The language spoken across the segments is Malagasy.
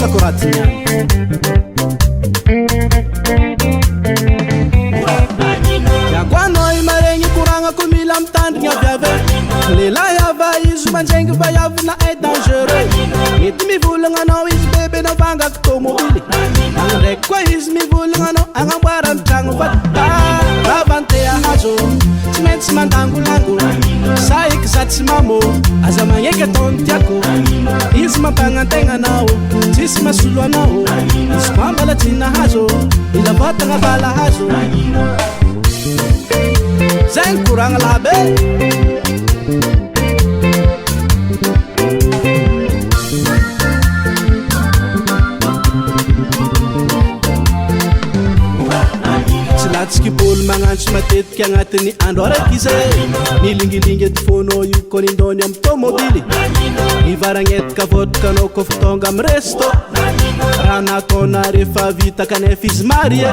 koratiny Yakwano imaregny koragnako mila mitandrigny aviave Lelahy ava izy mandraingy fa yavina est dangereux Mety mivolagna anao izy bebe navangako tomobily Ndraiky koa izy mivolagna anao agnamboarany tragno fa ravantea hazo tsy maintsy mandangolango Saiky za tsy mamo aza magneky ataony tiako Izy mampagnantegna anao tsisy masolo anao Izy koa mbalatsina hazo mila vatagna bala hazo Zay koragna lahabe Tsy latsika bôly magnantso matetiky agnatin'ny andro araiky izy Milingilingy ety fônao io konindony amy tomobily Ivaragnetika vodkanao kofa tonga amy resto Raha nataona rehefa vita kanefa izy marie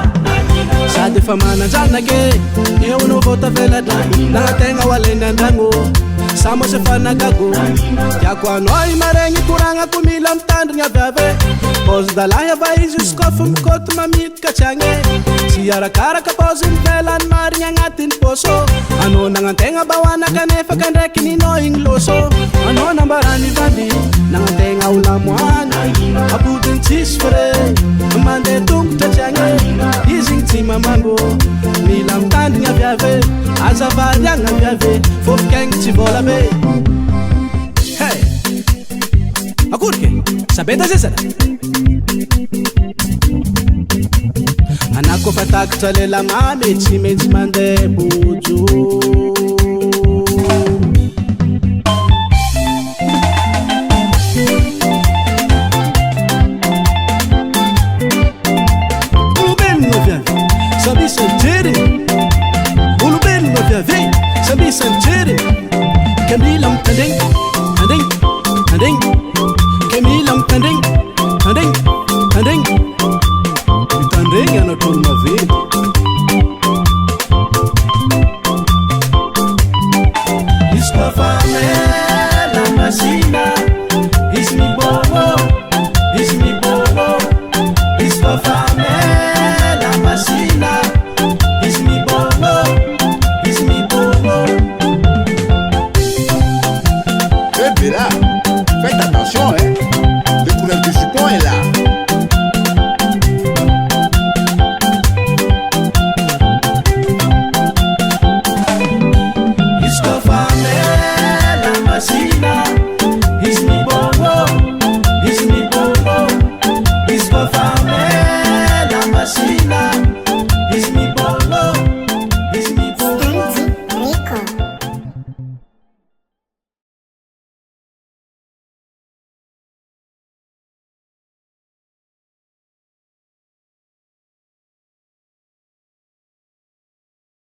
Sady efa mananjanake eo anao vao tavela-dragno Nagnategna ho alainy an-dragno Samo se fanagago Tiako anao imaregny koragnako mila mitandrigny aviave Pôzy dalahy ava izy izy kofa mikoty mamitika tsy agny Tsy arakaraka pôzy mivelany marigny agnatin'ny pôso Anao nagnategna bahoana kanefa kandraiky ninao igny loso Anao nambarany vandy nagnategna ho lamoany Apodiny tsisy fre mandeha tongotra tsy agny Izy igny tsy mamango mila mitandrigny aviave Azavady agny aviave fofikegny tsy vola be Hey akory ke sabeta zay sana Anako fa takatra lela mamy tsy maintsy mandeha bojo